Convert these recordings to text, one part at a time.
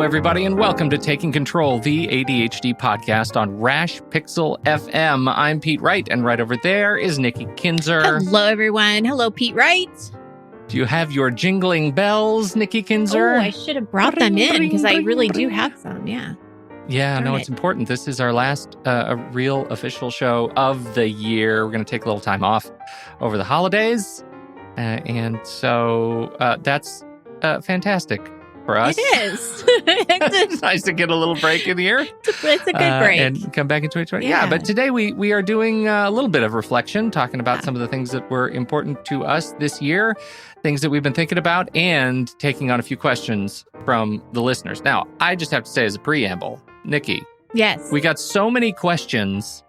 everybody, and welcome to Taking Control, the ADHD podcast on Rash Pixel FM. I'm Pete Wright, and right over there is Nikki Kinzer. Hello, everyone. Hello, Pete Wright. Do you have your jingling bells, Nikki Kinzer? Oh, I should have brought them in because I really do have some, yeah. Yeah, no, it's important. This is our last real official show of the year. We're going to take a little time off over the holidays, and so that's fantastic for us. It is. It's nice to get a little break in the year. It's a good break. And come back in 2020. Yeah, but today we are doing a little bit of reflection, talking about some of the things that were important to us this year, things that we've been thinking about, and taking on a few questions from the listeners. Now, I just have to say as a preamble, Nikki. Yes. We got so many questions.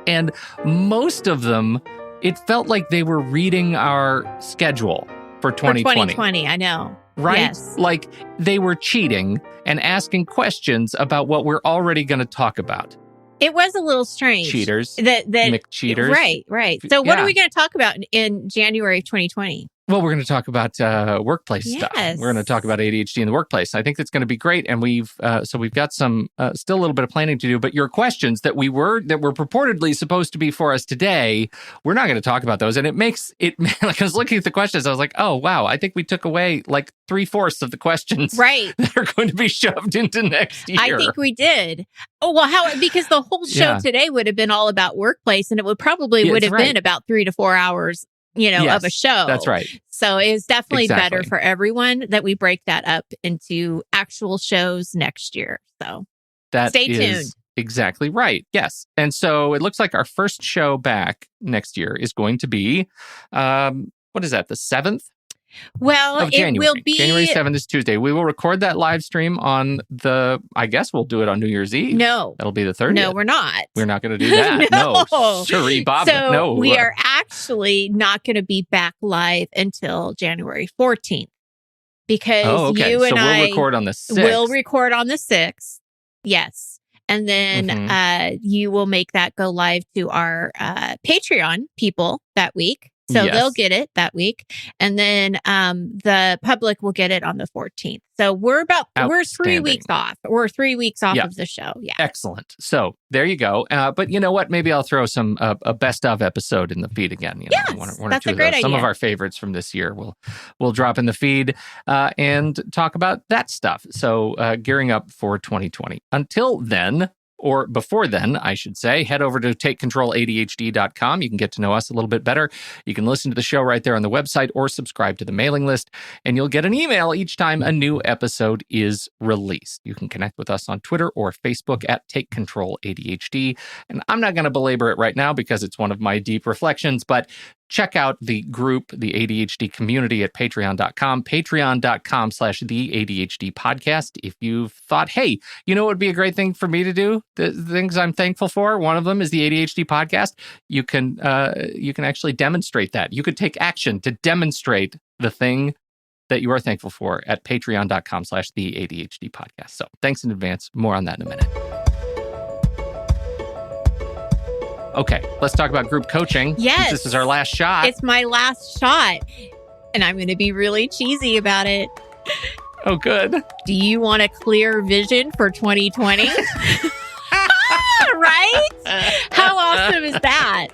And most of them, it felt like they were reading our schedule for 2020. For 2020, I know. Right? Yes. Like they were cheating and asking questions about what we're already going to talk about. It was a little strange. Cheaters. That McCheaters. Right. So what are we going to talk about in January of 2020? Well, we're going to talk about workplace stuff. We're going to talk about ADHD in the workplace. I think that's going to be great. And we've got some still a little bit of planning to do. But your questions that were purportedly supposed to be for us today, we're not going to talk about those. And it makes it like I was looking at the questions, I was like, oh wow, I think we took away like 3/4 of the questions that are going to be shoved into next year. I think we did. Oh well, because the whole show today would have been all about workplace, and it would probably would have been about 3 to 4 hours. Of a show. That's right. So it's definitely better for everyone that we break that up into actual shows next year. So stay tuned. Exactly right. Yes. And so it looks like our first show back next year is going to be, what is that, the 7th? Well, it will be... January 7th is Tuesday. We will record that live stream on I guess we'll do it on New Year's Eve. No. That'll be the 30th. No, we're not. We're not going to do that. No. Sorry, Bob. So no. We are actually not going to be back live until January 14th. Because you and I... we'll record on the 6th. We'll record on the 6th. Yes. And then you will make that go live to our Patreon people that week. So they'll get it that week. And then the public will get it on the 14th. So we're 3 weeks off. We're 3 weeks off of the show. Yeah. Excellent. So there you go. But you know what? Maybe I'll throw some a best of episode in the feed again. Yes, one that's or two a great idea. Some of idea. our favorites from this year we'll drop in the feed and talk about that stuff. So gearing up for 2020. Until then, or before then, I should say, head over to takecontroladhd.com. You can get to know us a little bit better. You can listen to the show right there on the website or subscribe to the mailing list, and you'll get an email each time a new episode is released. You can connect with us on Twitter or Facebook at TakeControlADHD. And I'm not going to belabor it right now because it's one of my deep reflections, but check out the group, the ADHD community at patreon.com, patreon.com/the ADHD podcast. If you've thought, hey, you know what would be a great thing for me to do? The things I'm thankful for, one of them is the ADHD podcast. You can actually demonstrate that. You could take action to demonstrate the thing that you are thankful for at patreon.com/the ADHD podcast. So thanks in advance. More on that in a minute. Okay, let's talk about group coaching. Yes. This is our last shot. It's my last shot. And I'm going to be really cheesy about it. Oh, good. Do you want a clear vision for 2020? Right? How awesome is that?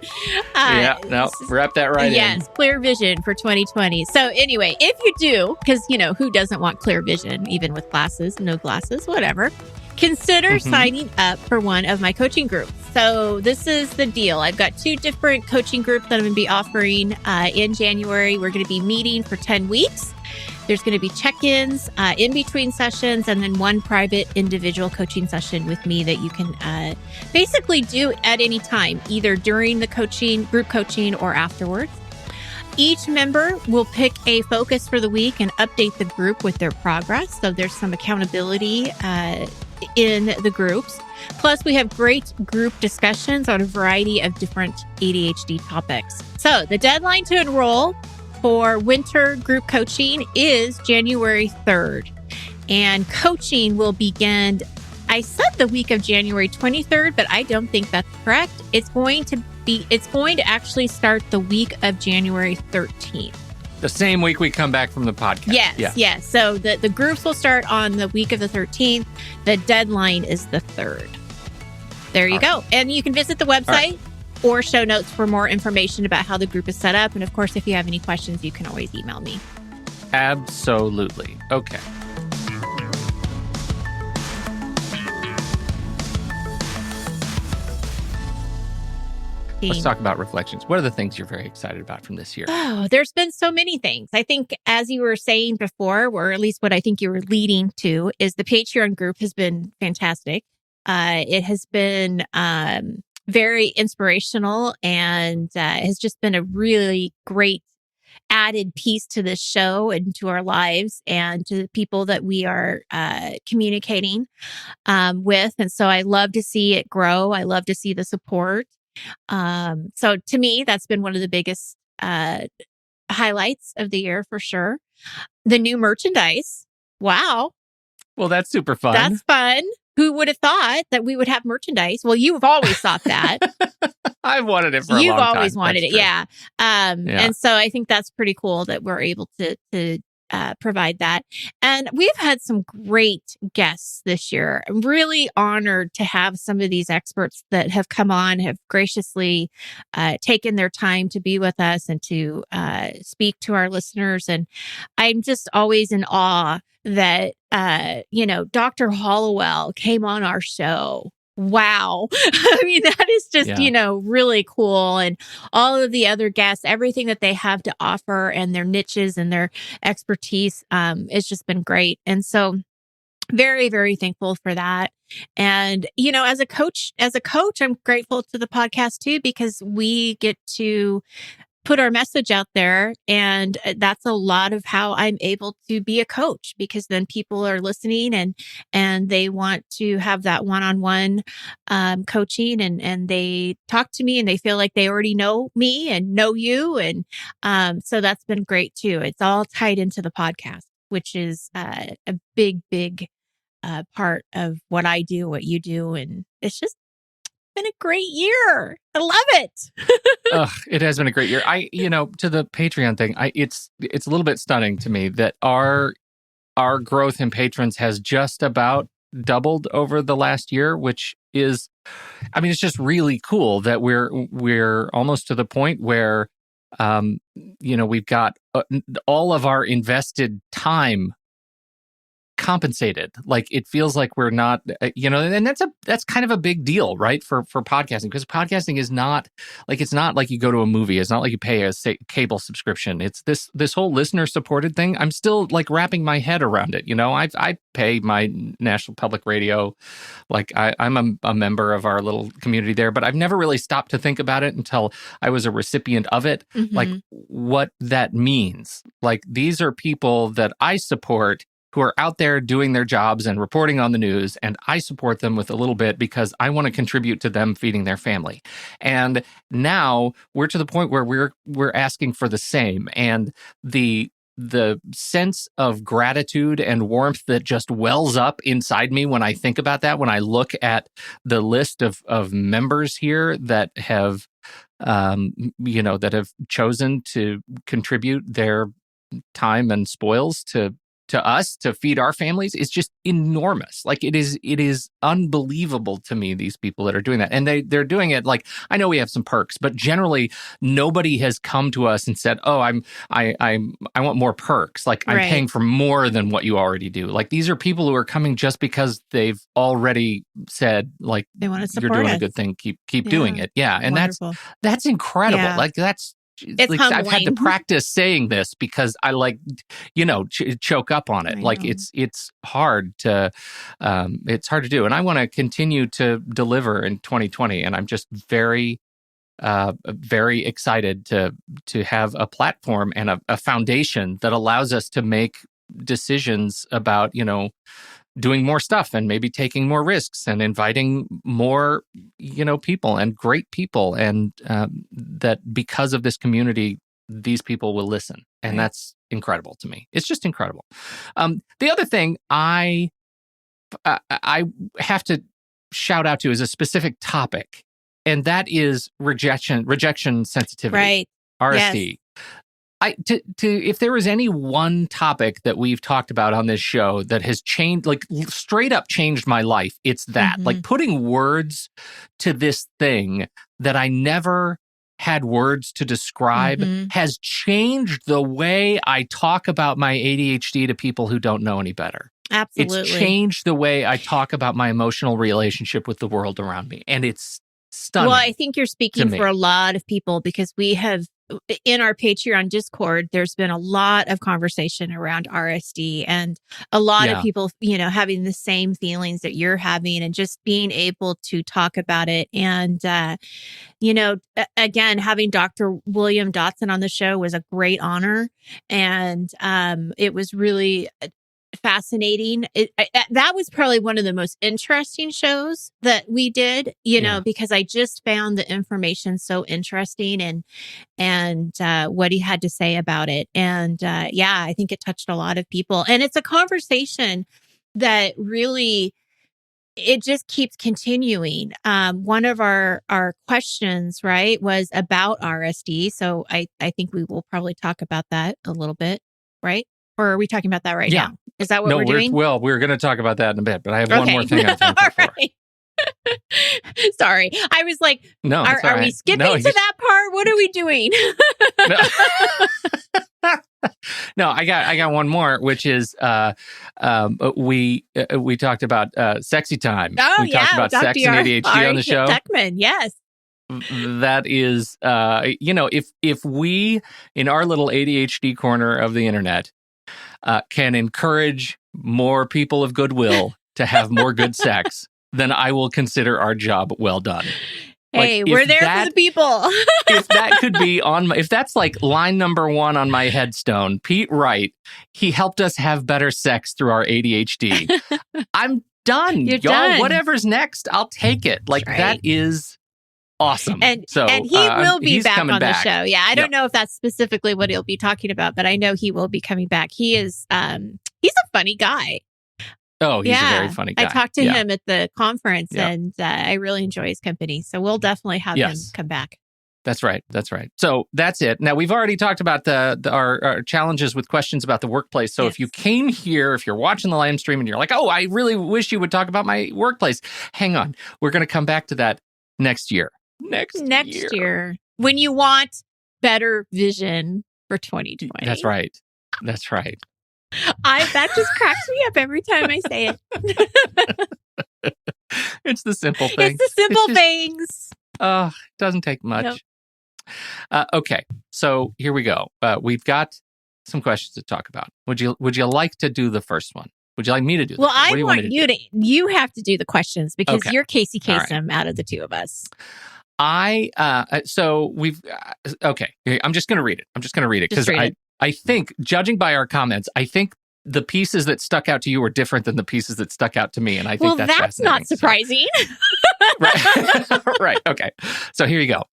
Wrap that right in. Yes, clear vision for 2020. So anyway, if you do, because, who doesn't want clear vision, even with glasses, no glasses, whatever, consider signing up for one of my coaching groups. So this is the deal. I've got 2 different coaching groups that I'm going to be offering in January. We're going to be meeting for 10 weeks. There's going to be check-ins in between sessions, and then one private individual coaching session with me that you can basically do at any time, either during the group coaching or afterwards. Each member will pick a focus for the week and update the group with their progress. So there's some accountability in the groups. Plus, we have great group discussions on a variety of different ADHD topics. So the deadline to enroll for winter group coaching is January 3rd. And coaching will begin, I said the week of January 23rd, but I don't think that's correct. It's going to actually start the week of January 13th. The same week we come back from the podcast. Yes. So the groups will start on the week of the 13th. The deadline is the 3rd. There you go. And you can visit the website or show notes for more information about how the group is set up. And of course, if you have any questions, you can always email me. Absolutely. Okay. Let's talk about reflections. What are the things you're very excited about from this year? Oh, there's been so many things. I think, as you were saying before, or at least what I think you were leading to, is the Patreon group has been fantastic. It has been very inspirational and has just been a really great added piece to this show and to our lives and to the people that we are communicating with. And so I love to see it grow. I love to see the support. So to me, that's been one of the biggest highlights of the year for sure. The new merchandise. Wow. Well, that's super fun. That's fun. Who would have thought that we would have merchandise? Well, you've always thought that. I've wanted it for a long time. You've always wanted it. True. Yeah. And so I think that's pretty cool that we're able to provide that. And we've had some great guests this year. I'm really honored to have some of these experts that have come on, have graciously taken their time to be with us and to speak to our listeners. And I'm just always in awe that, Dr. Hollowell came on our show. Wow. I mean, that is just, really cool. And all of the other guests, everything that they have to offer and their niches and their expertise, it's just been great. And so very, very thankful for that. And, as a coach, I'm grateful to the podcast too, because we get to put our message out there. And that's a lot of how I'm able to be a coach, because then people are listening and they want to have that one-on-one coaching and they talk to me and they feel like they already know me and know you. And so that's been great too. It's all tied into the podcast, which is a big, big part of what I do, what you do. And it's just been a great year. I love it. It has been a great year. To the Patreon thing, it's a little bit stunning to me that our growth in patrons has just about doubled over the last year, which is, it's just really cool that we're almost to the point where, we've got all of our invested time compensated. Like, it feels like we're not, and that's kind of a big deal, right? For podcasting, because podcasting is not like, it's not like you go to a movie. It's not like you pay a cable subscription. It's this whole listener supported thing. I'm still like wrapping my head around it. I pay my National Public Radio. Like I'm a member of our little community there, but I've never really stopped to think about it until I was a recipient of it. Mm-hmm. Like, what that means. Like, these are people that I support who are out there doing their jobs and reporting on the news, and I support them with a little bit because I want to contribute to them feeding their family. And now we're to the point where we're asking for the same, and the sense of gratitude and warmth that just wells up inside me when I think about that, when I look at the list of members here that have that have chosen to contribute their time and spoils to us to feed our families, is just enormous. Like, it is unbelievable to me, these people that are doing that. And they're doing it, like, I know we have some perks, but generally nobody has come to us and said, oh, I want more perks. Like, I'm paying for more than what you already do. Like, these are people who are coming just because they've already said, like, they want to support you're doing us. a good thing. Keep doing it. Yeah. And wonderful. that's incredible. Yeah. Like, it's like, I've had to practice saying this because I choke up on it. Like, it's hard to do. And I want to continue to deliver in 2020. And I'm just very, very excited to have a platform and a foundation that allows us to make decisions about, doing more stuff and maybe taking more risks and inviting more, people and great people. And that because of this community, these people will listen. And that's incredible to me. It's just incredible. The other thing I have to shout out to is a specific topic, and that is rejection sensitivity. Right. RSD. Yes. if there was any one topic that we've talked about on this show that has changed, like straight up changed my life, it's that. Like putting words to this thing that I never had words to describe has changed the way I talk about my ADHD to people who don't know any better. Absolutely. It's changed the way I talk about my emotional relationship with the world around me. And it's stunning. Well, I think you're speaking for a lot of people, because we have, in our Patreon Discord, there's been a lot of conversation around RSD, and a lot of people, having the same feelings that you're having, and just being able to talk about it. And, again, having Dr. William Dotson on the show was a great honor. And it was really fascinating. That was probably one of the most interesting shows that we did, because I just found the information so interesting, and what he had to say about it. And I think it touched a lot of people. And it's a conversation that really, it just keeps continuing. One of our questions, right, was about RSD. So I think we will probably talk about that a little bit, right? Or are we talking about that right now? Is that what we're doing? Well, we're going to talk about that in a bit, but I have one more thing I'm thankful for. Sorry. I was like, no, are we skipping to that part? What are we doing? No, I got one more, which is we talked about sexy time. Oh, we talked about sex and ADHD on the show. Tuckman, yes. That is, if we in our little ADHD corner of the internet can encourage more people of goodwill to have more good sex, then I will consider our job well done. Hey, we're there for the people. If that could be if that's like line number 1 on my headstone, Pete Wright, he helped us have better sex through our ADHD. I'm done. You're Y'all, done. Whatever's next, I'll take it. Like, that is awesome. And he will be back on the show. Yeah, I don't know if that's specifically what he'll be talking about, but I know he will be coming back. He is, he's a funny guy. Oh, he's a very funny guy. I talked to him at the conference, and I really enjoy his company. So we'll definitely have him come back. That's right. So that's it. Now, we've already talked about our challenges with questions about the workplace. So if you came here, if you're watching the live stream and you're like, oh, I really wish you would talk about my workplace, hang on. We're going to come back to that next year. Next year. When you want better vision for 2020. That's right. That just cracks me up every time I say it. It's the simple things. It's the simple things. It doesn't take much. Nope. Okay, so here we go. We've got some questions to talk about. Would you like to do the first one? Would you like me to do? Well, I want you to. You have to do the questions because you're Casey Kasem out of the two of us. So we've okay. I'm just going to read it because I think, judging by our comments, I think the pieces that stuck out to you were different than the pieces that stuck out to me, and I think that's not surprising. Right. Okay. So here you go.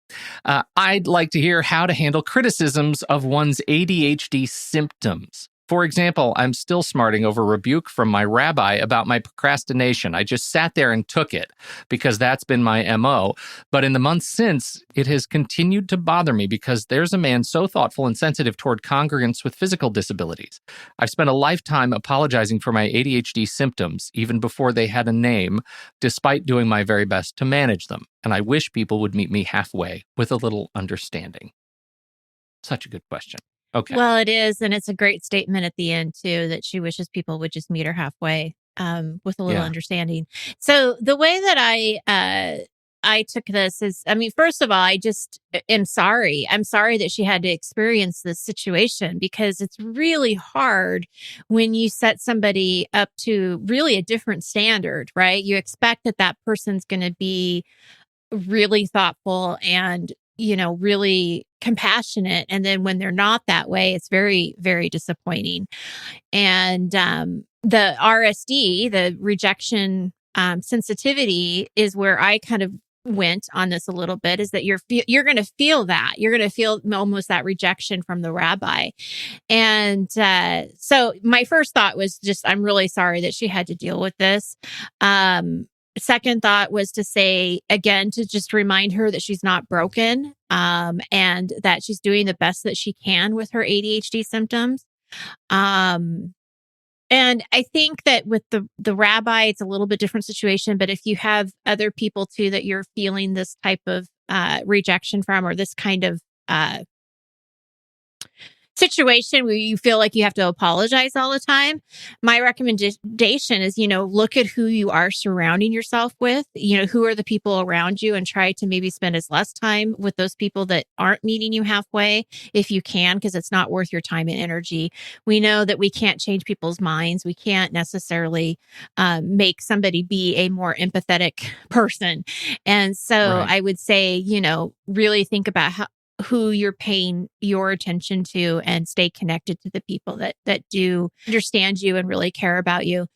I'd like to hear how to handle criticisms of one's ADHD symptoms. For example, I'm still smarting over rebuke from my rabbi about my procrastination. I just sat there and took it because that's been my MO. But in the months since, it has continued to bother me because there's a man so thoughtful and sensitive toward congregants with physical disabilities. I've spent a lifetime apologizing for my ADHD symptoms, even before they had a name, despite doing my very best to manage them. And I wish people would meet me halfway with a little understanding. Such a good question. Okay. Well, it is. And it's a great statement at the end, too, that she wishes people would just meet her halfway with a little understanding. So the way that I took this is, first of all, I just am sorry. I'm sorry that she had to experience this situation because it's really hard when you set somebody up to really a different standard, right? You expect that person's going to be really thoughtful and really compassionate. And then when they're not that way, it's very, very disappointing. And the RSD, the rejection sensitivity, is where I kind of went on this a little bit, is that you're going to feel that. You're going to feel almost that rejection from the rabbi. And so my first thought was just, I'm really sorry that she had to deal with this. second thought was to say, again, to just remind her that she's not broken, and that she's doing the best that she can with her ADHD symptoms. Um, and I think that with the rabbi, it's a little bit different situation. But if you have other people too that you're feeling this type of rejection from, or this kind of situation where you feel like you have to apologize all the time, my recommendation is, look at who you are surrounding yourself with, who are the people around you, and try to maybe spend as less time with those people that aren't meeting you halfway if you can, because it's not worth your time and energy. We know that we can't change people's minds. We can't necessarily make somebody be a more empathetic person. And so Right. I would say, really think about who you're paying your attention to, and stay connected to the people that do understand you and really care about you.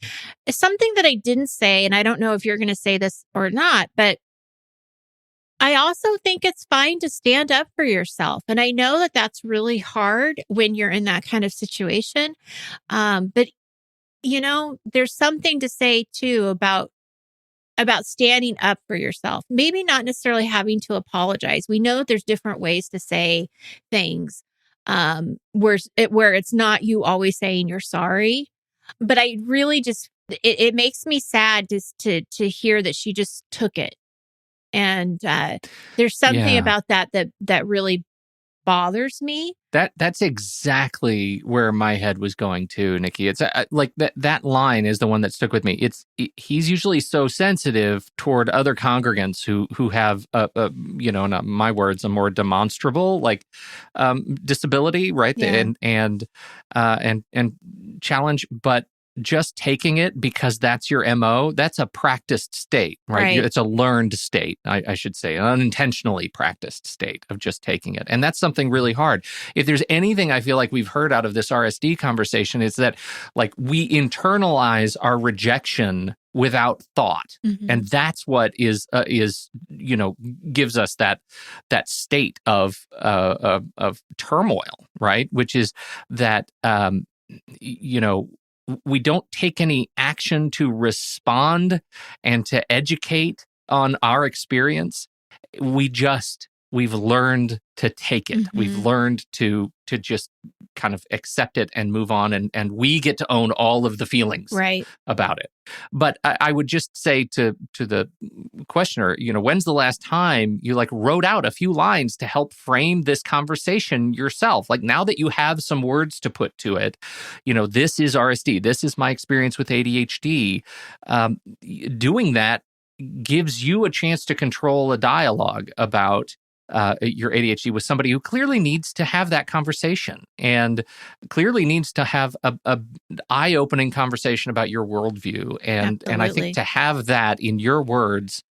Something that I didn't say, and I don't know if you're going to say this or not, but I also think it's fine to stand up for yourself. And I know that that's really hard when you're in that kind of situation. But there's something to say too about standing up for yourself. Maybe not necessarily having to apologize. We know that there's different ways to say things, where it's not you always saying you're sorry. But I really just, it makes me sad just to hear that she just took it. And there's something Yeah. about that really bothers me. That's exactly where my head was going to, Nikki. It's like that line is the one that stuck with me. He's usually so sensitive toward other congregants who have not my words, a more demonstrable disability, right? Yeah. And challenge, but just taking it because that's your MO, that's a practiced state, right? It's a learned state, I should say, an unintentionally practiced state of just taking it. And that's something really hard. If there's anything I feel like we've heard out of this RSD conversation, is that we internalize our rejection without thought. Mm-hmm. And that's what is gives us that state of turmoil, right? Which is that, we don't take any action to respond and to educate on our experience. We've learned to take it. Mm-hmm. We've learned to just kind of accept it and move on, and we get to own all of the feelings about it. But I would just say to the questioner, when's the last time you wrote out a few lines to help frame this conversation yourself? Now that you have some words to put to it, this is RSD, this is my experience with ADHD. Doing that gives you a chance to control a dialogue about your ADHD with somebody who clearly needs to have that conversation and clearly needs to have a eye-opening conversation about your worldview. And I think to have that in your words,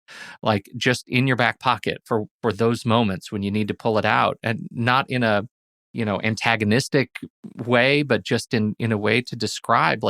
just in your back pocket for those moments when you need to pull it out, and not in a antagonistic way, but just in a way to describe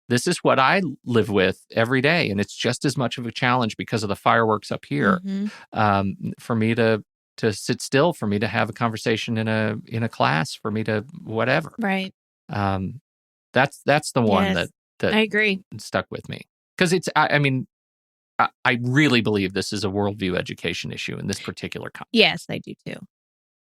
this is what I live with every day, and it's just as much of a challenge because of the fireworks up here. Mm-hmm. For me to sit still, for me to have a conversation in a class, for me to whatever. Right. That's the one that I agree, stuck with me, because it's. I really believe this is a worldview education issue in this particular context. Yes, I do too.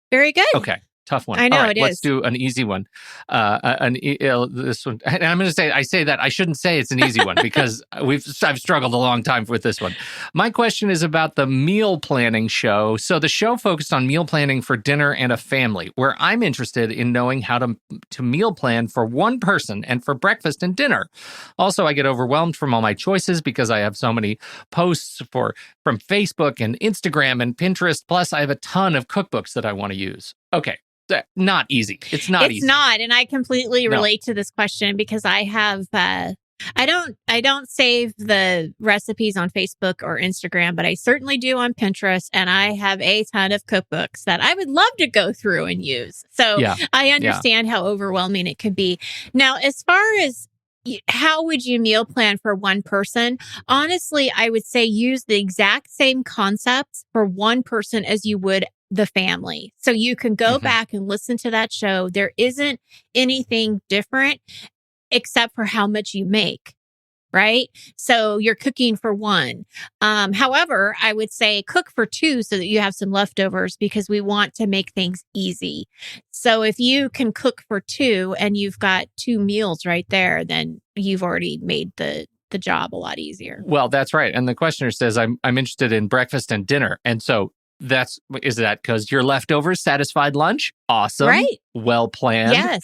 Very good. Okay. Tough one. I know. All right, it let's is. do an easy one. This one, and I'm going to say, I say that I shouldn't say it's an easy one because I've struggled a long time with this one. My question is about the meal planning show. So the show focused on meal planning for dinner and a family, where I'm interested in knowing how to meal plan for one person and for breakfast and dinner. Also, I get overwhelmed from all my choices because I have so many posts from Facebook and Instagram and Pinterest. Plus, I have a ton of cookbooks that I want to use. Okay. Not easy. It's not easy. It's not. And I completely relate to this question because I have, I don't save the recipes on Facebook or Instagram, but I certainly do on Pinterest. And I have a ton of cookbooks that I would love to go through and use. So I understand how overwhelming it could be. Now, as far as how would you meal plan for one person? Honestly, I would say use the exact same concepts for one person as you would the family. So you can go back and listen to that show. There isn't anything different except for how much you make. right? So you're cooking for one. However, I would say cook for two so that you have some leftovers because we want to make things easy. So if you can cook for two and you've got two meals right there, then you've already made the job a lot easier. Well, that's right. And the questioner says, I'm interested in breakfast and dinner. And so is that because your leftovers satisfied lunch? Awesome. Right. Well planned. Yes.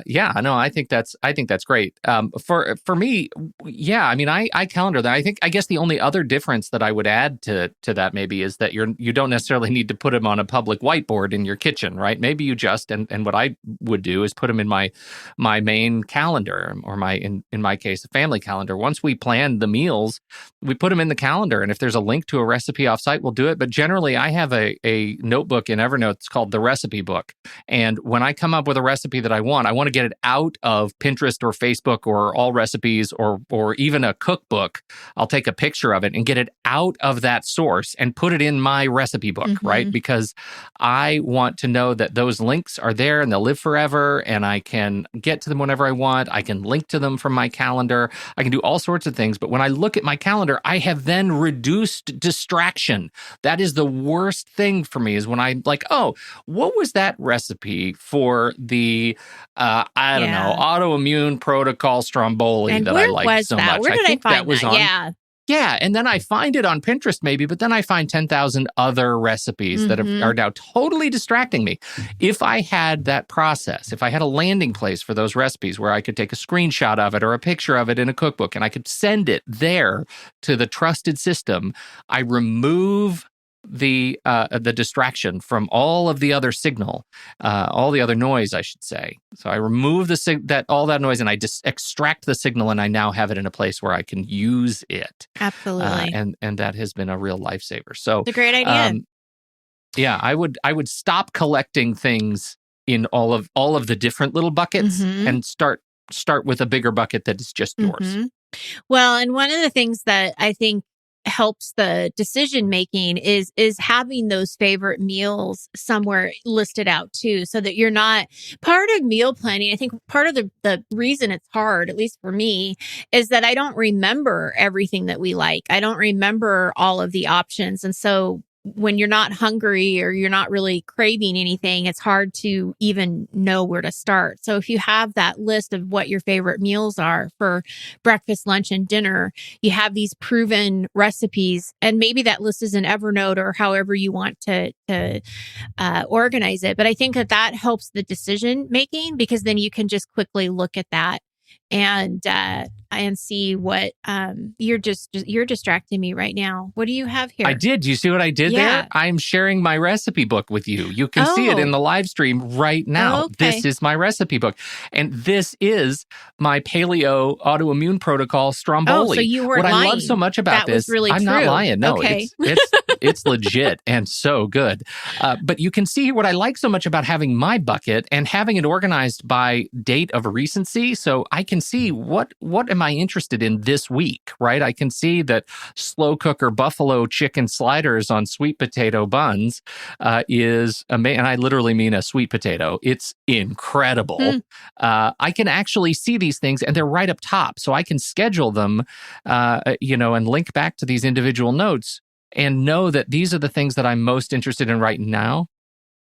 Yeah, no, I think that's great. For me, yeah, I mean, I calendar that. I guess the only other difference that I would add to that maybe is that you don't necessarily need to put them on a public whiteboard in your kitchen, right? Maybe you just, and what I would do is put them in my main calendar, or in my case, a family calendar. Once we plan the meals, we put them in the calendar. And if there's a link to a recipe offsite, we'll do it. But generally, I have a notebook in Evernote. It's called the recipe book. And when I come up with a recipe that I want to get it out of Pinterest or Facebook or All Recipes or even a cookbook. I'll take a picture of it and get it out of that source and put it in my recipe book, right? Because I want to know that those links are there and they'll live forever, and I can get to them whenever I want. I can link to them from my calendar. I can do all sorts of things. But when I look at my calendar, I have then reduced distraction. That is the worst thing for me, is when I'm like, oh, what was that recipe for the, I don't know, autoimmune protocol Stromboli and that I like so much? Where did I find that was that? on. Yeah, and then I find it on Pinterest maybe, but then I find 10,000 other recipes that are now totally distracting me. If I had that process, if I had a landing place for those recipes where I could take a screenshot of it or a picture of it in a cookbook and I could send it there to the trusted system, I remove the distraction from all of the other signal, all the other noise, I should say. So I remove all that noise, and I just extract the signal, and I now have it in a place where I can use it. Absolutely. And that has been a real lifesaver. So it's a great idea. Yeah, I would stop collecting things in all of the different little buckets and start with a bigger bucket that is just yours. Well, and one of the things that I think helps the decision making is having those favorite meals somewhere listed out too, so that you're not part of meal planning. I think part of the reason it's hard, at least for me, is that I don't remember everything that we like. I don't remember all of the options. And so when you're not hungry or you're not really craving anything, it's hard to even know where to start. So if you have that list of what your favorite meals are for breakfast, lunch, and dinner, you have these proven recipes, and maybe that list is in Evernote or however you want to organize it. But I think that helps the decision making, because then you can just quickly look at that and see what you're distracting me right now. What do you have here? I did. You see what I did there? I'm sharing my recipe book with you. You can see it in the live stream right now. Okay. This is my recipe book. And this is my paleo autoimmune protocol Stromboli. Oh, so you weren't lying. What I love so much about that was really I'm true. not lying. No, okay. it's legit and so good. But you can see what I like so much about having my bucket and having it organized by date of recency. So I can see what am I interested in this week, right? I can see that slow cooker buffalo chicken sliders on sweet potato buns is amazing. And I literally mean a sweet potato. It's incredible. I can actually see these things, and they're right up top. So I can schedule them, and link back to these individual notes and know that these are the things that I'm most interested in right now.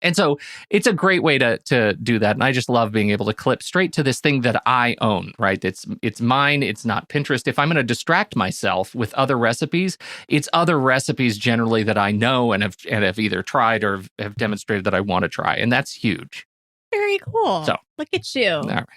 And so it's a great way to do that. And I just love being able to clip straight to this thing that I own, right? It's mine. It's not Pinterest. If I'm going to distract myself with other recipes, it's other recipes generally that I know and have either tried or have demonstrated that I want to try. And that's huge. Very cool. So look at you. All right.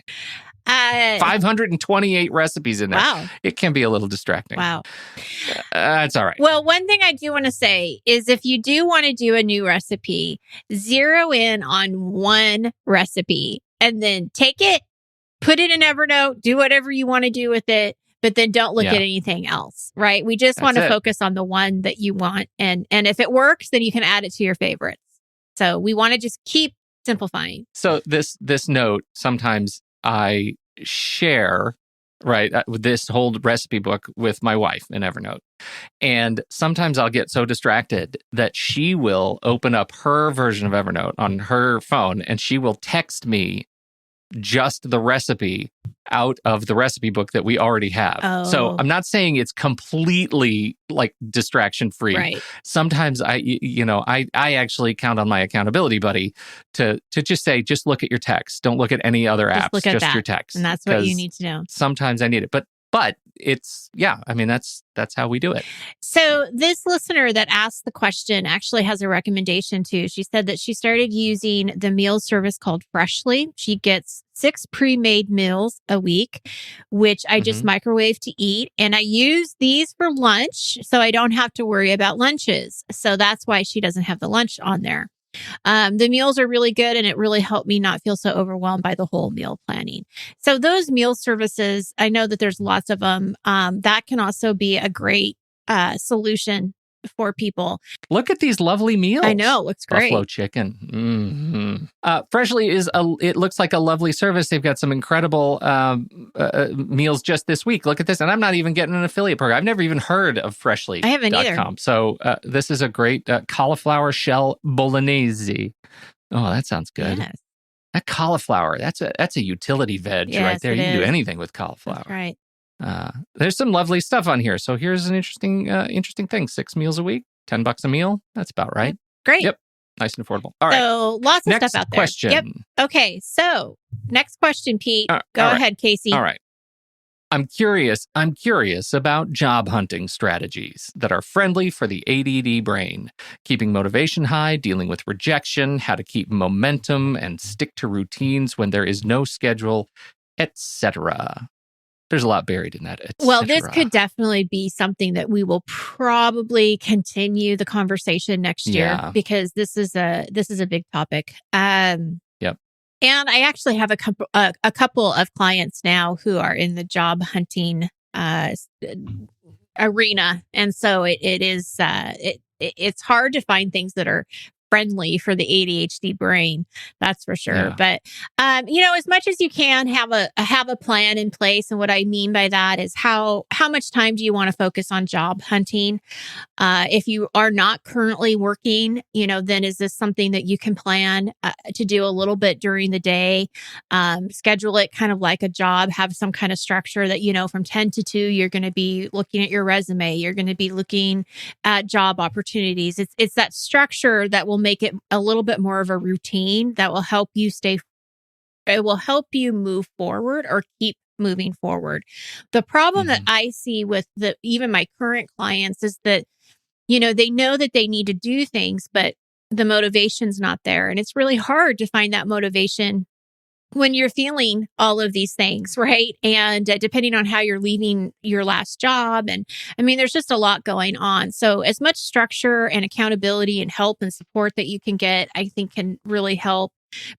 528 recipes in there. Wow. It can be a little distracting. Wow. It's all right. Well, one thing I do want to say is if you do want to do a new recipe, zero in on one recipe and then take it, put it in Evernote, do whatever you want to do with it, but then don't look at anything else, right? We just want to focus on the one that you want. And if it works, then you can add it to your favorites. So we want to just keep simplifying. So this note, sometimes I share, right, this whole recipe book with my wife in Evernote. And sometimes I'll get so distracted that she will open up her version of Evernote on her phone and she will text me just the recipe out of the recipe book that we already have. So Oh. I'm not saying it's completely like distraction free. Right. Sometimes I actually count on my accountability buddy to just say, just look at your text. Don't look at any other Just apps, look at just that. your text. And that's what you 'Cause need to know. sometimes I need it. But it's, I mean, that's how we do it. So this listener that asked the question actually has a recommendation too. She said that she started using the meal service called Freshly. She gets 6 pre-made meals a week, which I just microwave to eat. And I use these for lunch, so I don't have to worry about lunches. So that's why she doesn't have the lunch on there. The meals are really good, and it really helped me not feel so overwhelmed by the whole meal planning. So those meal services, I know that there's lots of them. That can also be a great solution for people. Look at these lovely meals. I know, looks great. Buffalo chicken. Freshly it looks like a lovely service. They've got some incredible meals just this week. Look at this. And I'm not even getting an affiliate program. I've never even heard of Freshly. I haven't either. So this is a great cauliflower bolognese. Oh, that sounds good. Yes. That cauliflower, that's a utility veg right there. You can do anything with cauliflower. That's right. There's some lovely stuff on here. So here's an interesting thing. 6 meals a week, $10 a meal. That's about right. Great. Yep. Nice and affordable. All right. So lots of Next stuff out there. question. Yep. Okay. So next question, Pete. Go ahead, Casey. All right. I'm curious about job hunting strategies that are friendly for the ADD brain, keeping motivation high, dealing with rejection, how to keep momentum and stick to routines when there is no schedule, etc. There's a lot buried in that. Well, this could definitely be something that we will probably continue the conversation next year because this is a big topic. Yep. And I actually have a couple of clients now who are in the job hunting arena, and so it's hard to find things that are friendly for the ADHD brain. That's for sure. Yeah. But, as much as you can have a plan in place. And what I mean by that is how much time do you want to focus on job hunting? If you are not currently working, then is this something that you can plan to do a little bit during the day? Schedule it kind of like a job, have some kind of structure that, from 10 to 2, you're going to be looking at your resume. You're going to be looking at job opportunities. It's that structure that will make it a little bit more of a routine that will help you it will help you move forward or keep moving forward. The problem that I see with even my current clients is that, they know that they need to do things, but the motivation's not there. And it's really hard to find that motivation when you're feeling all of these things, right? And depending on how you're leaving your last job. And I mean, there's just a lot going on. So as much structure and accountability and help and support that you can get, I think can really help.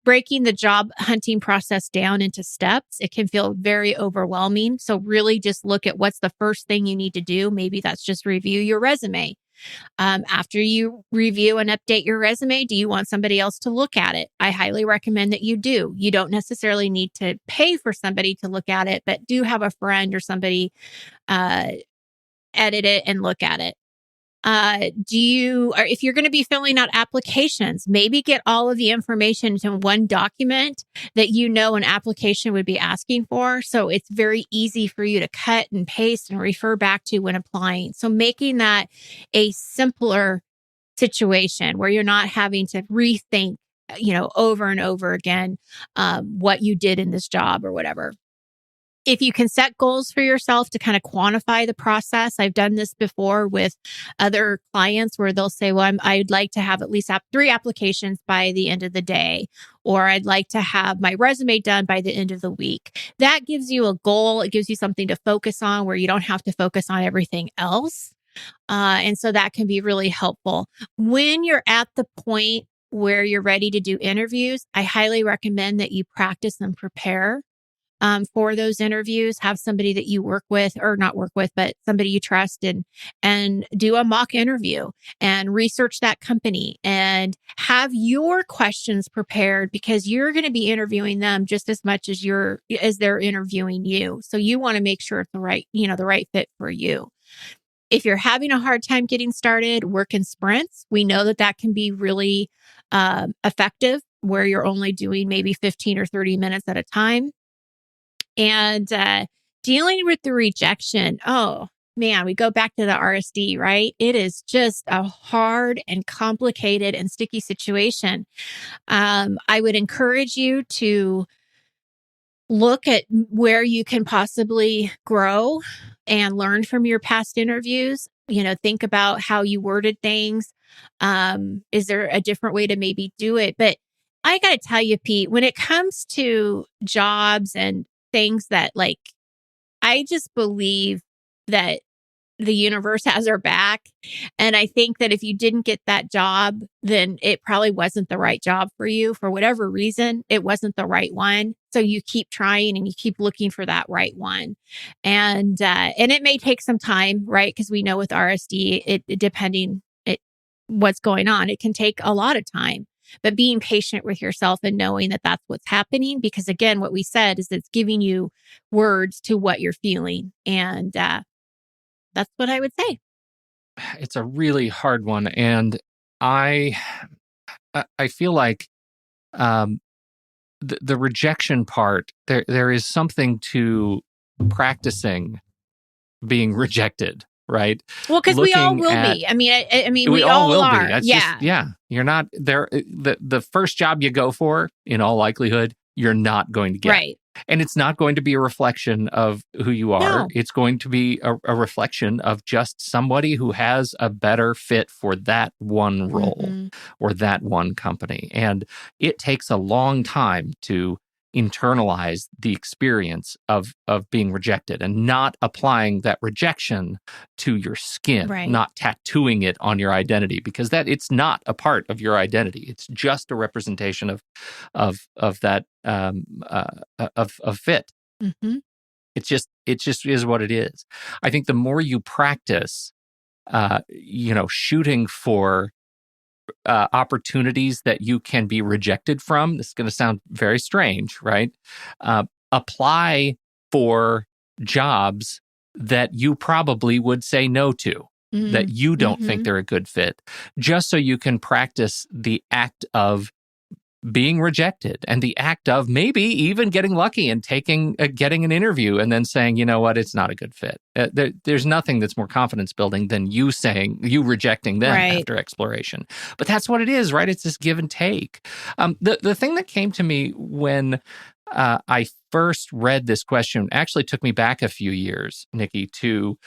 Breaking the job hunting process down into steps, it can feel very overwhelming. So really just look at what's the first thing you need to do. Maybe that's just review your resume. After you review and update your resume, do you want somebody else to look at it? I highly recommend that you do. You don't necessarily need to pay for somebody to look at it, but do have a friend or somebody edit it and look at it. If you're going to be filling out applications, maybe get all of the information into one document that an application would be asking for. So it's very easy for you to cut and paste and refer back to when applying. So making that a simpler situation where you're not having to rethink, over and over again, what you did in this job or whatever. If you can set goals for yourself to kind of quantify the process, I've done this before with other clients where they'll say, well, I'd like to have at least 3 applications by the end of the day, or I'd like to have my resume done by the end of the week. That gives you a goal. It gives you something to focus on where you don't have to focus on everything else. And so that can be really helpful. When you're at the point where you're ready to do interviews, I highly recommend that you practice and prepare for those interviews. Have somebody that you work with, or not work with, but somebody you trust, and do a mock interview and research that company and have your questions prepared, because you're going to be interviewing them just as much as they're interviewing you. So you want to make sure it's the right fit for you. If you're having a hard time getting started, work in sprints. We know that can be really effective where you're only doing maybe 15 or 30 minutes at a time. And dealing with the rejection, oh man, we go back to the RSD, right? It is just a hard and complicated and sticky situation. I would encourage you to look at where you can possibly grow and learn from your past interviews. Think about how you worded things. Is there a different way to maybe do it? But I got to tell you, Pete, when it comes to jobs and things that I just believe that the universe has our back. And I think that if you didn't get that job, then it probably wasn't the right job for you. For whatever reason, it wasn't the right one. So you keep trying and you keep looking for that right one. And it may take some time, right? Because we know with RSD, depending what's going on, it can take a lot of time. But being patient with yourself and knowing that that's what's happening, because again, what we said is it's giving you words to what you're feeling. And that's what I would say. It's a really hard one. And I feel like the rejection part, there is something to practicing being rejected. Right. Well, because we all will be. I mean, we all will are. Be. That's just, you're not there. The first job you go for, in all likelihood, you're not going to get. Right. And it's not going to be a reflection of who you are. No. It's going to be a reflection of just somebody who has a better fit for that one role or that one company. And it takes a long time to internalize the experience of being rejected and not applying that rejection to your skin, not tattooing it on your identity, because it's not a part of your identity. It's just a representation of that of fit. It just is what it is. I think the more you practice, shooting for opportunities that you can be rejected from. This is going to sound very strange, right? Apply for jobs that you probably would say no to, that you don't think they're a good fit, just so you can practice the act of being rejected and the act of maybe even getting lucky and getting an interview and then saying, you know what, it's not a good fit. There's nothing that's more confidence building than you rejecting them after exploration. But that's what it is, right? It's this give and take. The thing that came to me when I first read this question actually took me back a few years, Nikki, to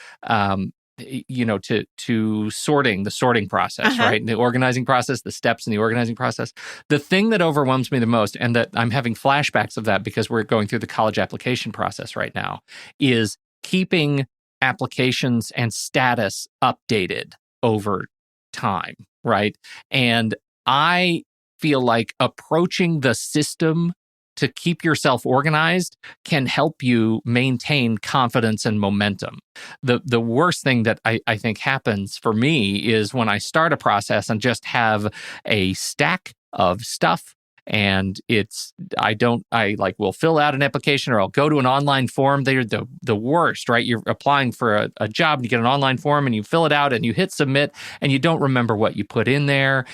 to the sorting process, right? The organizing process, the steps in the organizing process. The thing that overwhelms me the most, and that I'm having flashbacks of that because we're going through the college application process right now, is keeping applications and status updated over time, right? And I feel like approaching the system to keep yourself organized can help you maintain confidence and momentum. The worst thing that I think happens for me is when I start a process and just have a stack of stuff, and will fill out an application or I'll go to an online form. They're the worst, right? You're applying for a job and you get an online form and you fill it out and you hit submit and you don't remember what you put in there.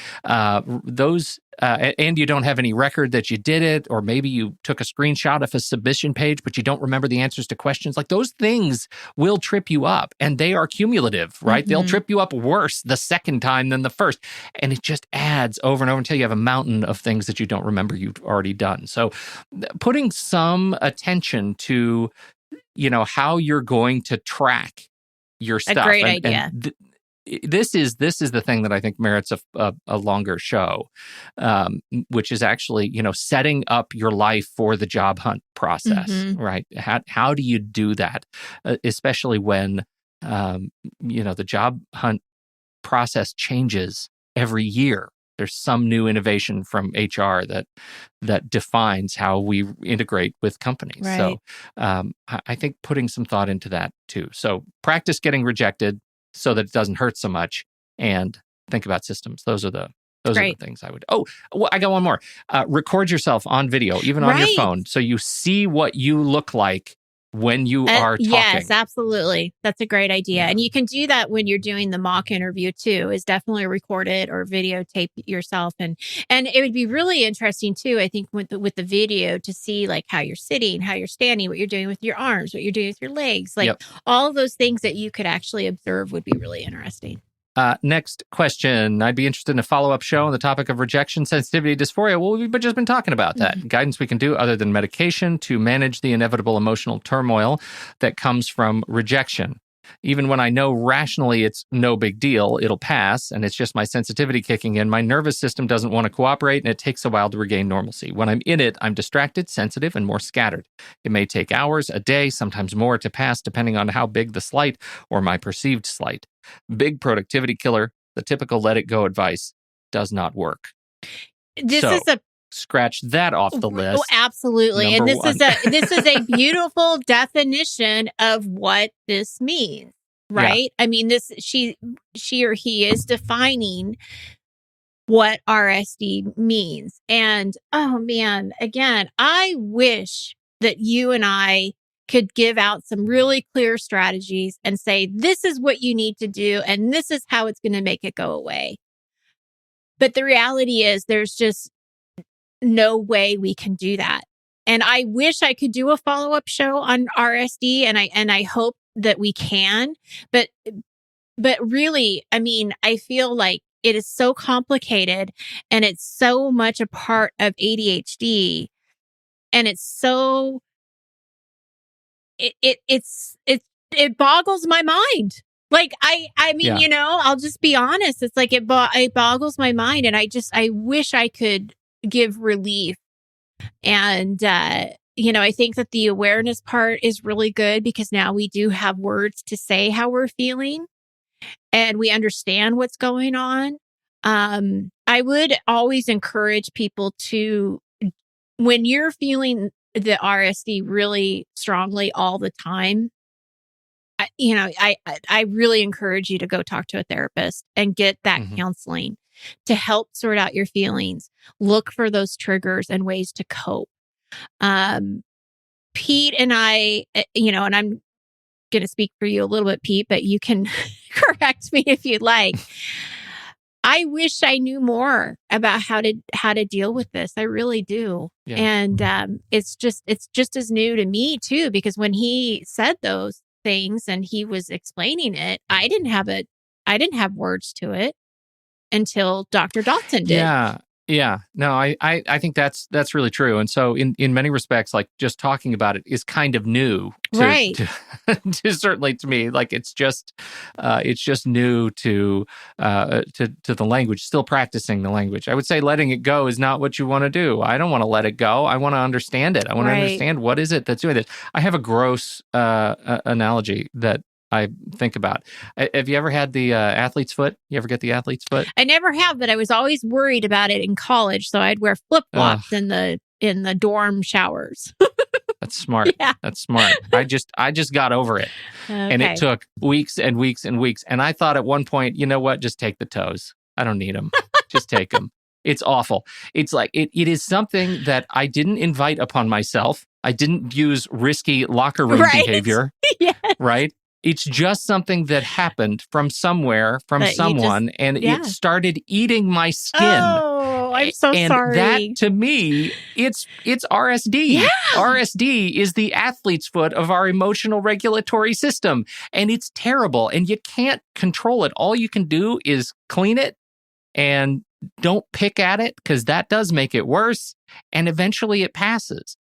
And you don't have any record that you did it, or maybe you took a screenshot of a submission page, but you don't remember the answers to questions. Like, those things will trip you up, and they are cumulative, right? They'll trip you up worse the second time than the first. And it just adds over and over until you have a mountain of things that you don't remember you've already done. So putting some attention to, how you're going to track your stuff. A great idea. This is the thing that I think merits a longer show, which is actually, setting up your life for the job hunt process, right? How do you do that, especially when, the job hunt process changes every year. There's some new innovation from HR that defines how we integrate with companies. Right. So I think putting some thought into that too. So practice getting rejected so that it doesn't hurt so much, and think about systems. Those are the things I would. Oh, well, I got one more. Record yourself on video, even on your phone, so you see what you look like when you are talking. Yes, absolutely. That's a great idea. And you can do that when you're doing the mock interview too, is definitely record it or videotape yourself. And it would be really interesting too, I think, with the video to see like how you're sitting, how you're standing, what you're doing with your arms, what you're doing with your legs. Like all of those things that you could actually observe would be really interesting. Next question. I'd be interested in a follow-up show on the topic of rejection, sensitivity, dysphoria. Well, we've just been talking about that. Guidance we can do other than medication to manage the inevitable emotional turmoil that comes from rejection. Even when I know rationally it's no big deal, it'll pass, and it's just my sensitivity kicking in, my nervous system doesn't want to cooperate, and it takes a while to regain normalcy. When I'm in it, I'm distracted, sensitive, and more scattered. It may take hours, a day, sometimes more to pass, depending on how big the slight or my perceived slight. Big productivity killer, the typical let it go advice does not work. Scratch that off the list. Oh, absolutely. And this is a beautiful definition of what this means, right? I mean, she or he is defining what RSD means. And oh man, again, I wish that you and I could give out some really clear strategies and say, this is what you need to do, and this is how it's going to make it go away. But the reality is there's just no way we can do that. And I wish I could do a follow-up show on RSD, and I hope that we can. But really, I mean, I feel like it is so complicated, and it's so much a part of ADHD, and it's so it boggles my mind. Like, I mean, you know, I'll just be honest. It's like, it boggles my mind. And I wish I could give relief. And, you know, I think that the awareness part is really good because now we do have words to say how we're feeling and we understand what's going on. I would always encourage people to, when you're feeling the RSD really strongly all the time, I really encourage you to go talk to a therapist and get that counseling to help sort out your feelings. Look for those triggers and ways to cope. Pete and I, you know, and I'm going to speak for you a little bit, Pete, but you can correct me if you'd like. I wish I knew more about how to deal with this. I really do. Yeah. And it's just as new to me too, because when he said those things and he was explaining it, I didn't have words to it until Dr. Dotson did. Yeah. Yeah, no, I think that's really true. And so in many respects, like just talking about it is kind of new, to certainly to me. Like it's just new to the language. Still practicing the language. I would say letting it go is not what you want to do. I don't want to let it go. I want to understand it. I want to understand what is it that's doing this. I have a gross analogy that I think about. Have you ever had the athlete's foot? You ever get the athlete's foot? I never have, but I was always worried about it in college. So I'd wear flip-flops in the dorm showers. That's smart. Yeah. That's smart. I just got over it. Okay. And it took weeks and weeks and weeks. And I thought at one point, you know what? Just take the toes. I don't need them. Just take them. It's awful. It's like, it is something that I didn't invite upon myself. I didn't use risky locker room behavior. Yes. Right? It's just something that happened from somewhere, from someone, and it started eating my skin. Oh, I'm so sorry. And that, to me, it's RSD. Yeah. RSD is the athlete's foot of our emotional regulatory system, and it's terrible, and you can't control it. All you can do is clean it and don't pick at it, because that does make it worse, and eventually it passes.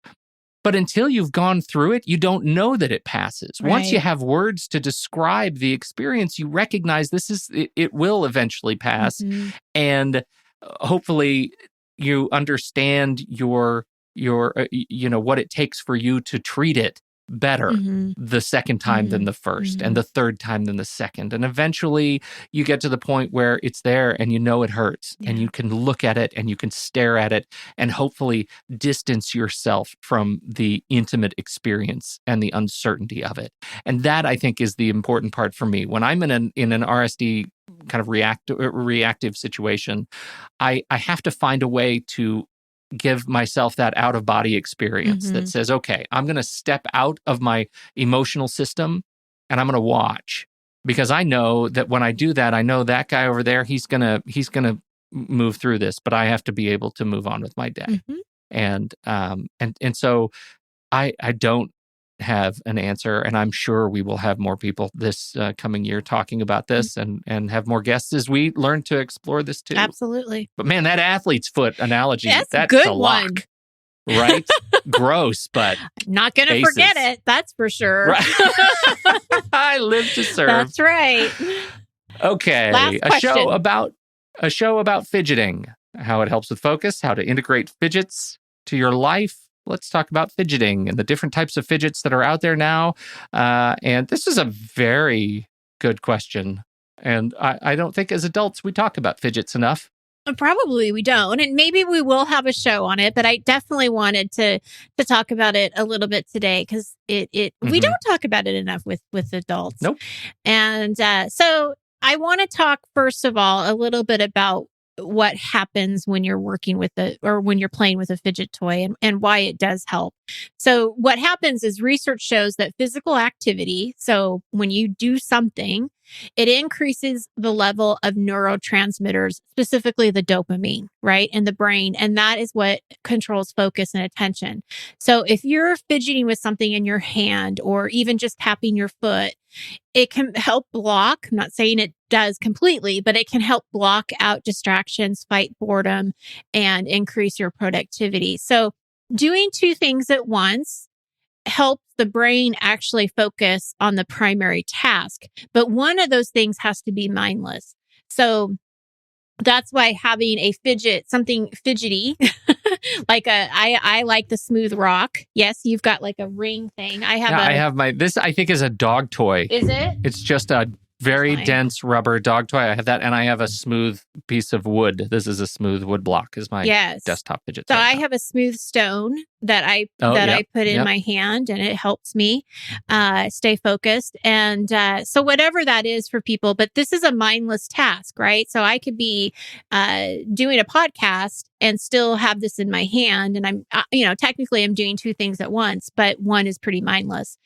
But until you've gone through it, you don't know that it passes. Right. Once you have words to describe the experience, you recognize it will eventually pass. Mm-hmm. And hopefully you understand your what it takes for you to treat it better the second time than the first, and the third time than the second. And eventually you get to the point where it's there and you know it hurts, and you can look at it and you can stare at it and hopefully distance yourself from the intimate experience and the uncertainty of it. And that, I think, is the important part for me. When I'm in an RSD kind of reactive situation, I have to find a way to give myself that out of body experience that says, okay, I'm going to step out of my emotional system and I'm going to watch, because I know that when I do that, I know that guy over there, he's going to move through this, but I have to be able to move on with my day. And so I don't have an answer, and I'm sure we will have more people this coming year talking about this and have more guests as we learn to explore this too. Absolutely. But man, that athlete's foot analogy, that's a good a lock, one. Right? Gross, but not going to forget it. That's for sure. Right. I live to serve. That's right. Okay. Last question. A show about fidgeting, how it helps with focus, how to integrate fidgets to your life. Let's talk about fidgeting and the different types of fidgets that are out there now. And this is a very good question. And I don't think as adults we talk about fidgets enough. Probably we don't. And maybe we will have a show on it, but I definitely wanted to talk about it a little bit today, because we don't talk about it enough with adults. Nope. And so I want to talk, first of all, a little bit about what happens when you're working with when you're playing with a fidget toy, and why it does help. So what happens is research shows that physical activity, so when you do something, it increases the level of neurotransmitters, specifically the dopamine, right, in the brain. And that is what controls focus and attention. So if you're fidgeting with something in your hand, or even just tapping your foot, it can help block, I'm not saying it does completely, but it can help block out distractions, fight boredom, and increase your productivity. So doing two things at once helps the brain actually focus on the primary task. But one of those things has to be mindless. So that's why having a something fidgety, like I like the smooth rock. Yes, you've got like a ring thing. I have this I think is a dog toy. Is it? It's just a very dense rubber dog toy. I have that, and I have a smooth piece of wood. This is a smooth wood block is my desktop fidget toy. So I have a smooth stone that I put in my hand, and it helps me stay focused. And so whatever that is for people, but this is a mindless task, right? So I could be doing a podcast and still have this in my hand, and I'm technically I'm doing two things at once, but one is pretty mindless.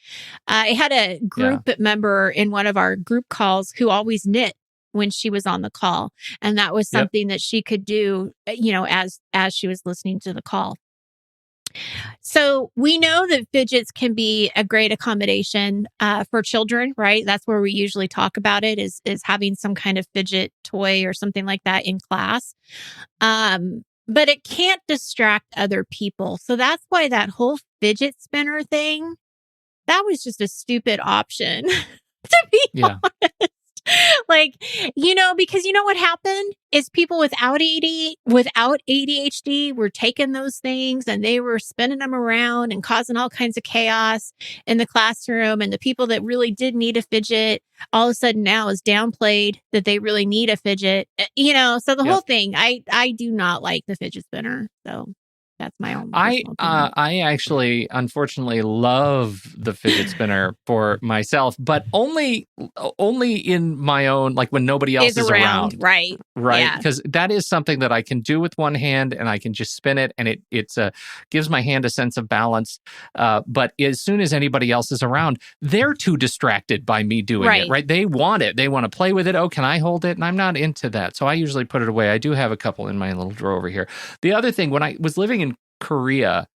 I had a group member in one of our group calls who always knit when she was on the call, and that was something that she could do, as she was listening to the call. So we know that fidgets can be a great accommodation for children, right? That's where we usually talk about it, is having some kind of fidget toy or something like that in class. But it can't distract other people. So that's why that whole fidget spinner thing, that was just a stupid option, to be honest. Like, because what happened is people without ADHD were taking those things and they were spinning them around and causing all kinds of chaos in the classroom. And the people that really did need a fidget, all of a sudden now is downplayed that they really need a fidget. So the whole thing, I do not like the fidget spinner. So that's my own. I actually, unfortunately, love the fidget spinner for myself, but only in my own, like when nobody else is around. Right. Because that is something that I can do with one hand, and I can just spin it, and it gives my hand a sense of balance. But as soon as anybody else is around, they're too distracted by me doing it. Right? They want it. They want to play with it. Oh, can I hold it? And I'm not into that, so I usually put it away. I do have a couple in my little drawer over here. The other thing, when I was living in Korea,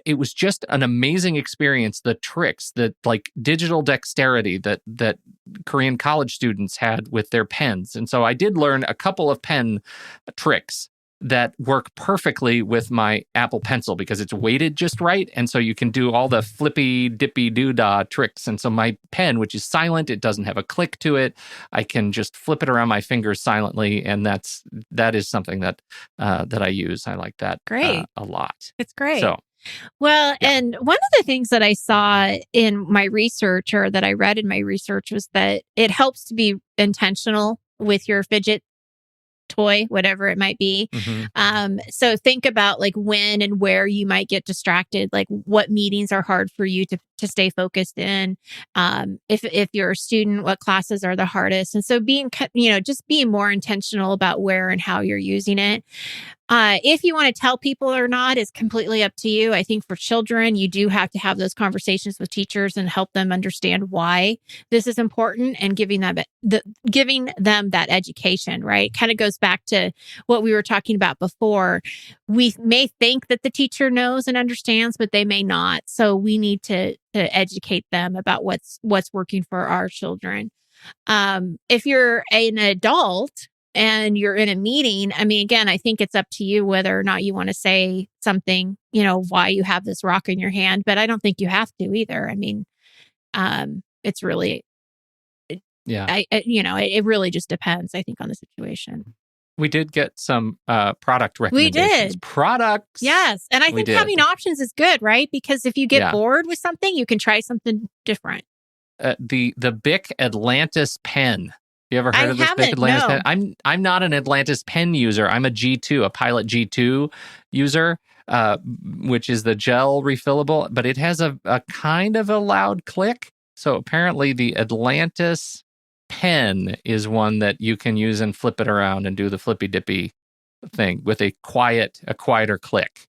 it was just an amazing experience. The tricks, that like digital dexterity that Korean college students had with their pens. And so I did learn a couple of pen tricks that work perfectly with my Apple Pencil, because it's weighted just right. And so you can do all the flippy dippy doodah tricks. And so my pen, which is silent, it doesn't have a click to it, I can just flip it around my fingers silently. And that is something that I use. I like that a lot. It's great. So, well, and one of the things that I saw in my research, or that I read in my research, was that it helps to be intentional with your fidget toy, whatever it might be. So think about like when and where you might get distracted, like what meetings are hard for you to stay focused in. If you're a student, what classes are the hardest? And so just being more intentional about where and how you're using it. If you want to tell people or not is completely up to you. I think for children, you do have to have those conversations with teachers and help them understand why this is important and giving them that education, right? Kind of goes back to what we were talking about before. We may think that the teacher knows and understands, but they may not. So we need to educate them about what's working for our children. If you're an adult and you're in a meeting, I mean, again, I think it's up to you whether or not you want to say something, why you have this rock in your hand, but I don't think you have to either. I mean, it's really, it really just depends, I think, on the situation. We did get some product recommendations. We did. Products. Yes. And I think having options is good, right? Because if you get bored with something, you can try something different. The Bic Atlantis pen. You ever heard of this Bic Atlantis pen? I'm not an Atlantis pen user. I'm a G2, a Pilot G2 user, which is the gel refillable, but it has a kind of a loud click. So apparently the Atlantis pen is one that you can use and flip it around and do the flippy dippy thing with a quieter click.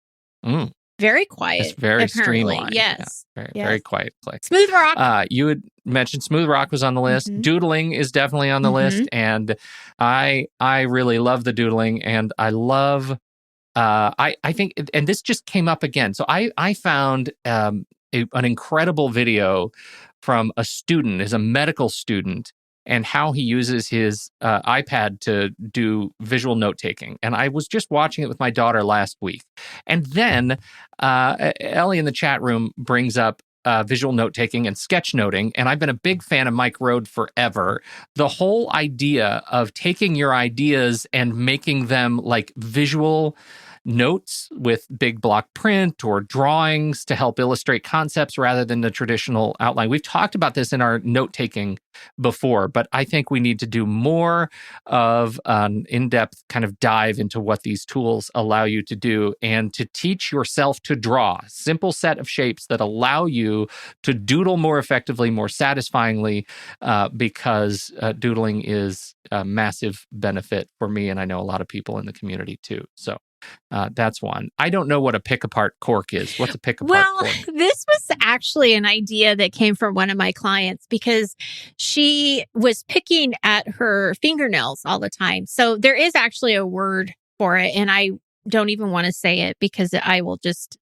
Very quiet. It's very streamlined. Yes. Yeah, very quiet click. Smooth Rock. You had mentioned Smooth Rock was on the list. Mm-hmm. Doodling is definitely on the list. And I really love the doodling. And I love, I think, and this just came up again. So I found an incredible video from a student, is a medical student, and how he uses his iPad to do visual note-taking. And I was just watching it with my daughter last week. And then Ellie in the chat room brings up visual note-taking and sketchnoting. And I've been a big fan of Mike Road forever. The whole idea of taking your ideas and making them like visual notes with big block print or drawings to help illustrate concepts rather than the traditional outline. We've talked about this in our note-taking before, but I think we need to do more of an in-depth kind of dive into what these tools allow you to do and to teach yourself to draw a simple set of shapes that allow you to doodle more effectively, more satisfyingly, because doodling is a massive benefit for me, and I know a lot of people in the community too. So that's one. I don't know what a pick-apart cork is. What's a pick-apart cork? Well, this was actually an idea that came from one of my clients because she was picking at her fingernails all the time. So there is actually a word for it, and I don't even want to say it because I will just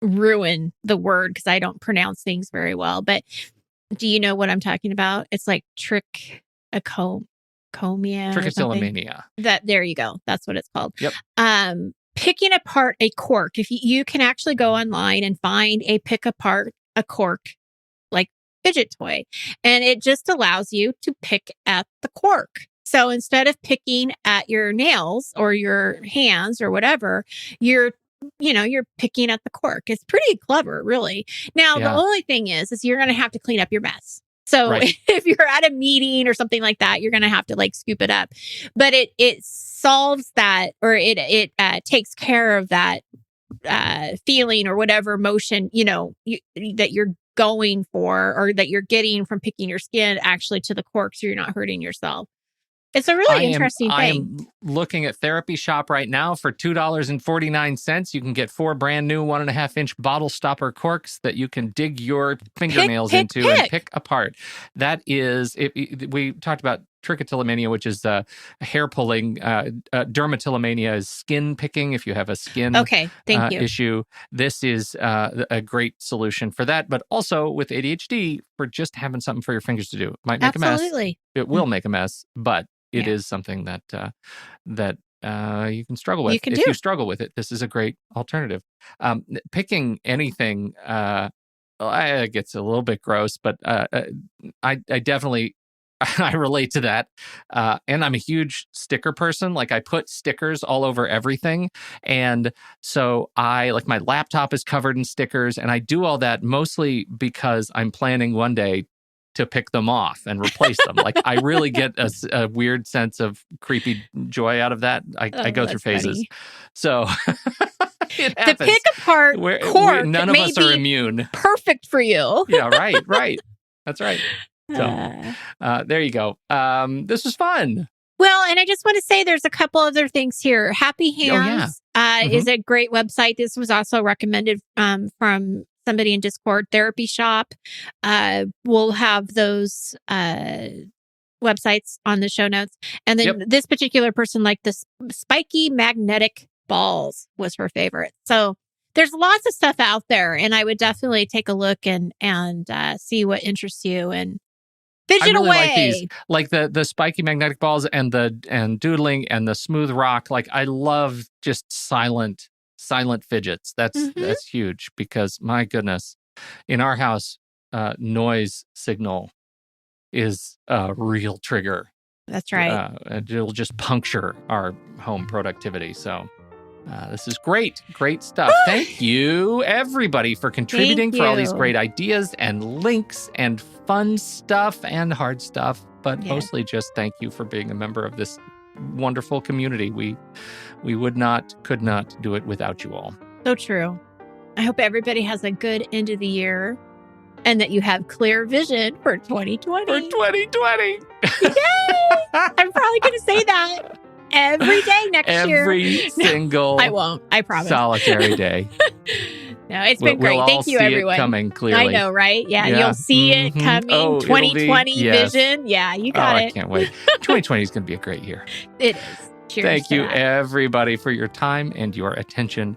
ruin the word because I don't pronounce things very well. But do you know what I'm talking about? It's like trichotillomania. There you go. That's what it's called. Yep. Picking apart a cork. If you can actually go online and find a pick apart a cork like fidget toy, and it just allows you to pick at the cork. So instead of picking at your nails or your hands or whatever, you're picking at the cork. It's pretty clever, really. Now, the only thing is you're going to have to clean up your mess. So if you're at a meeting or something like that, you're going to have to like scoop it up. But it solves that, or it takes care of that feeling or whatever emotion, that you're going for or that you're getting from picking your skin actually to the cork, so you're not hurting yourself. It's a really interesting thing. I am looking at Therapy Shop right now for $2.49. You can get 4 brand new 1.5-inch bottle stopper corks that you can dig your fingernails into and pick apart. That is, we talked about trichotillomania, which is hair pulling. Dermatillomania is skin picking. If you have a skin issue, this is a great solution for that. But also with ADHD, for just having something for your fingers to do. It might make a mess. It will make a mess, but it is something that you can struggle with. If you struggle with it, this is a great alternative. Picking anything, it gets a little bit gross, but I definitely I relate to that. And I'm a huge sticker person. Like I put stickers all over everything. And so my laptop is covered in stickers, and I do all that mostly because I'm planning one day to pick them off and replace them. Like I really get a weird sense of creepy joy out of that. I go through phases. Funny. So the pick apart cork, none of us are immune. Perfect for you. Yeah, right. That's right. So there you go. This was fun. Well, and I just want to say there's a couple other things here. Happy Hands is a great website. This was also recommended from somebody in Discord. Therapy Shop. We'll have those websites on the show notes. And then this particular person liked the spiky magnetic balls was her favorite. So there's lots of stuff out there, and I would definitely take a look and see what interests you and fidget really away. Like these, like the spiky magnetic balls and doodling and the smooth rock. Like I love just silent fidgets. That's huge because my goodness, in our house, noise signal is a real trigger. That's right. It'll just puncture our home productivity. So this is great stuff. Thank you, everybody, for contributing, for all these great ideas and links and fun stuff and hard stuff. But mostly just thank you for being a member of this wonderful community. We could not do it without you all. So true. I hope everybody has a good end of the year and that you have clear vision for 2020. For 2020. Yay! I'm probably going to say that every day next year. Every single I won't. I promise. Solitary day. No, it's been great. Thank you, everyone. It coming clearly. I know, right? Yeah. You'll see it coming. 2020 vision. Yeah, you got it. I can't wait. 2020 is going to be a great year. It is. Cheers. Thank you, everybody, for your time and your attention.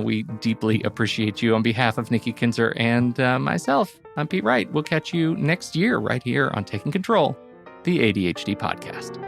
We deeply appreciate you. On behalf of Nikki Kinzer and myself, I'm Pete Wright. We'll catch you next year right here on Taking Control, the ADHD podcast.